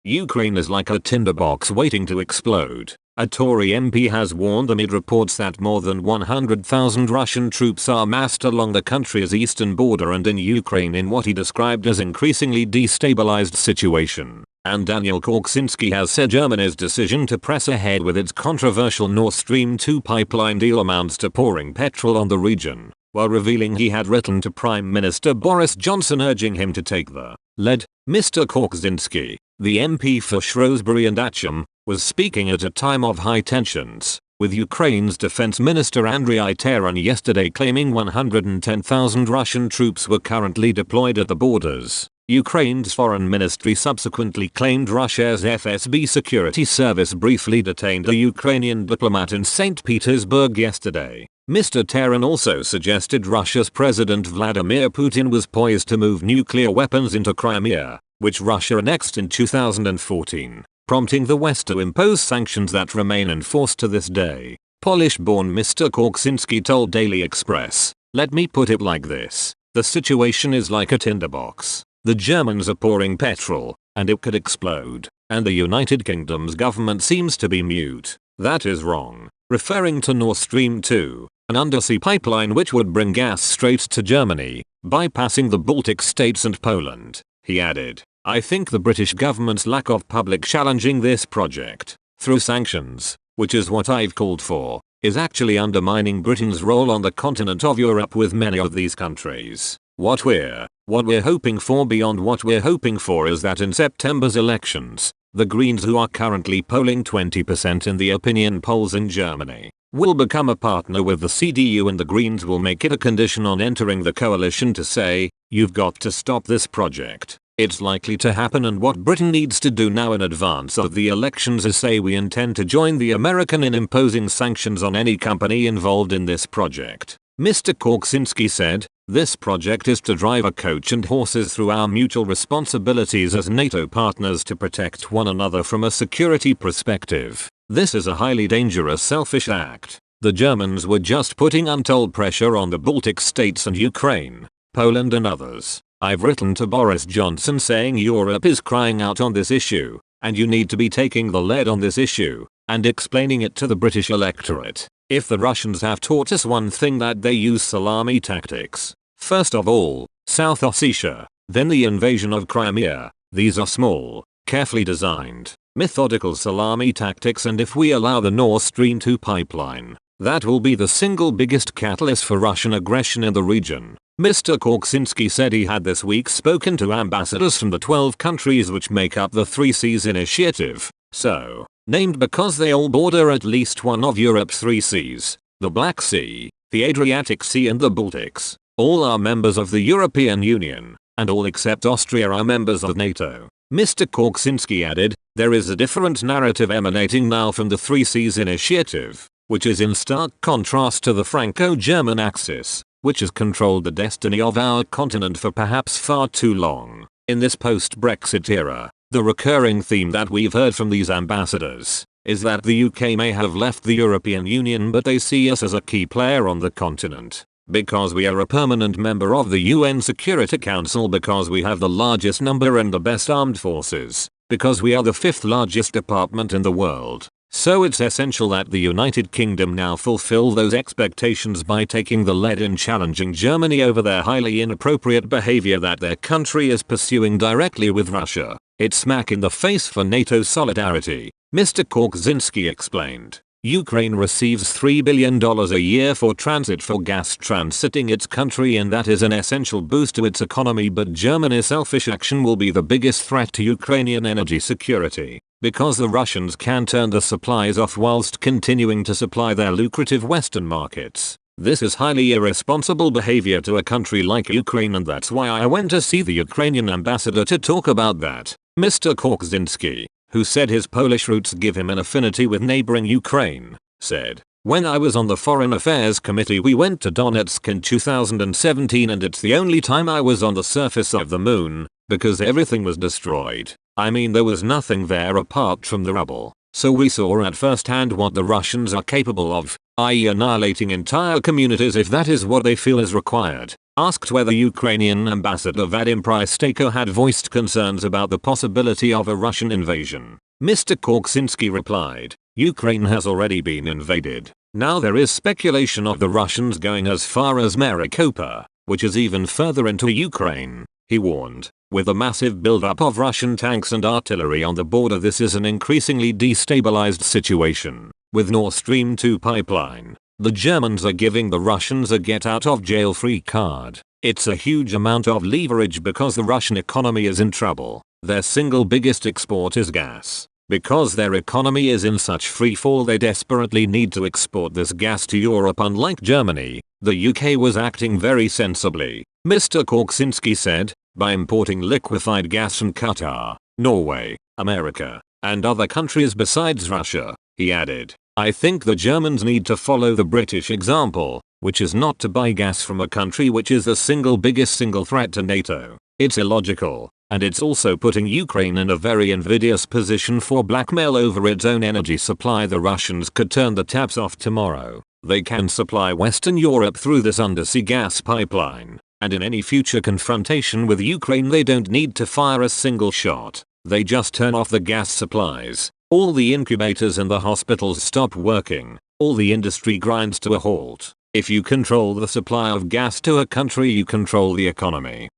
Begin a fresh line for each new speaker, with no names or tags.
Ukraine is like a tinderbox waiting to explode. A Tory MP has warned amid reports that more than 100,000 Russian troops are massed along the country's eastern border and in Ukraine in what he described as increasingly destabilized situation. And Daniel Korczynski has said Germany's decision to press ahead with its controversial Nord Stream 2 pipeline deal amounts to pouring petrol on the region, while revealing he had written to Prime Minister Boris Johnson urging him to take the lead. Mr. Korczynski, the MP for Shrewsbury and Atcham, was speaking at a time of high tensions, with Ukraine's Defense Minister Andriy Taran yesterday claiming 110,000 Russian troops were currently deployed at the borders. Ukraine's foreign ministry subsequently claimed Russia's FSB security service briefly detained a Ukrainian diplomat in St. Petersburg yesterday. Mr. Taran also suggested Russia's President Vladimir Putin was poised to move nuclear weapons into Crimea, which Russia annexed in 2014, prompting the West to impose sanctions that remain in force to this day. Polish-born Mr. Korczynski told Daily Express, "Let me put it like this. The situation is like a tinderbox. The Germans are pouring petrol, and it could explode, and the United Kingdom's government seems to be mute. That is wrong," referring to Nord Stream 2, an undersea pipeline which would bring gas straight to Germany, bypassing the Baltic states and Poland. He added, "I think the British government's lack of public challenging this project through sanctions, which is what I've called for, is actually undermining Britain's role on the continent of Europe with many of these countries. What we're hoping for beyond what we're hoping for is that in September's elections, the Greens, who are currently polling 20% in the opinion polls in Germany, will become a partner with the CDU, and the Greens will make it a condition on entering the coalition to say, you've got to stop this project. It's likely to happen, and what Britain needs to do now in advance of the elections is say we intend to join the American in imposing sanctions on any company involved in this project." Mr. Korczynski said, "This project is to drive a coach and horses through our mutual responsibilities as NATO partners to protect one another from a security perspective. This is a highly dangerous, selfish act. The Germans were just putting untold pressure on the Baltic states and Ukraine, Poland and others. I've written to Boris Johnson saying Europe is crying out on this issue, and you need to be taking the lead on this issue, and explaining it to the British electorate. If the Russians have taught us one thing, that they use salami tactics. First of all, South Ossetia, then the invasion of Crimea. These are small, carefully designed, methodical salami tactics, and if we allow the Nord Stream 2 pipeline, that will be the single biggest catalyst for Russian aggression in the region." Mr. Korczynski said he had this week spoken to ambassadors from the 12 countries which make up the Three Seas Initiative, so named because they all border at least one of Europe's three seas, the Black Sea, the Adriatic Sea and the Baltics. All are members of the European Union, and all except Austria are members of NATO. Mr. Korczynski added, "There is a different narrative emanating now from the Three Seas Initiative, which is in stark contrast to the Franco-German axis, which has controlled the destiny of our continent for perhaps far too long. In this post-Brexit era, the recurring theme that we've heard from these ambassadors is that the UK may have left the European Union, but they see us as a key player on the continent. Because we are a permanent member of the UN Security Council, because we have the largest number and the best armed forces, because we are the 5th largest department in the world. So it's essential that the United Kingdom now fulfill those expectations by taking the lead in challenging Germany over their highly inappropriate behavior that their country is pursuing directly with Russia. It's smack in the face for NATO solidarity," Mr. Korczynski explained. Ukraine receives $3 billion a year for transit for gas transiting its country, and that is an essential boost to its economy, but Germany's selfish action will be the biggest threat to Ukrainian energy security, because the Russians can turn the supplies off whilst continuing to supply their lucrative Western markets. This is highly irresponsible behavior to a country like Ukraine, and that's why I went to see the Ukrainian ambassador to talk about that. Mr. Korczynski, who said his Polish roots give him an affinity with neighboring Ukraine, said, "When I was on the Foreign Affairs Committee we went to Donetsk in 2017, and it's the only time I was on the surface of the moon, because everything was destroyed. I mean, there was nothing there apart from the rubble. So we saw at first hand what the Russians are capable of, i.e. annihilating entire communities if that is what they feel is required. Asked whether Ukrainian Ambassador Vadim Prystako had voiced concerns about the possibility of a Russian invasion, Mr. Korczynski replied, "Ukraine has already been invaded. Now there is speculation of the Russians going as far as Mariupol, which is even further into Ukraine," he warned. With a massive buildup of Russian tanks and artillery on the border, this is an increasingly destabilized situation. With Nord Stream 2 pipeline, the Germans are giving the Russians a get-out-of-jail-free card. It's a huge amount of leverage because the Russian economy is in trouble. Their single biggest export is gas. Because their economy is in such free fall, they desperately need to export this gas to Europe. Unlike Germany, the UK was acting very sensibly, Mr. Korczynski said, by importing liquefied gas from Qatar, Norway, America, and other countries besides Russia. He added, "I think the Germans need to follow the British example, which is not to buy gas from a country which is the biggest single threat to NATO. It's illogical, and it's also putting Ukraine in a very invidious position for blackmail over its own energy supply. The Russians could turn the taps off tomorrow. They can supply Western Europe through this undersea gas pipeline, and in any future confrontation with Ukraine they don't need to fire a single shot. They just turn off the gas supplies. All the incubators and the hospitals stop working. All the industry grinds to a halt. If you control the supply of gas to a country, you control the economy.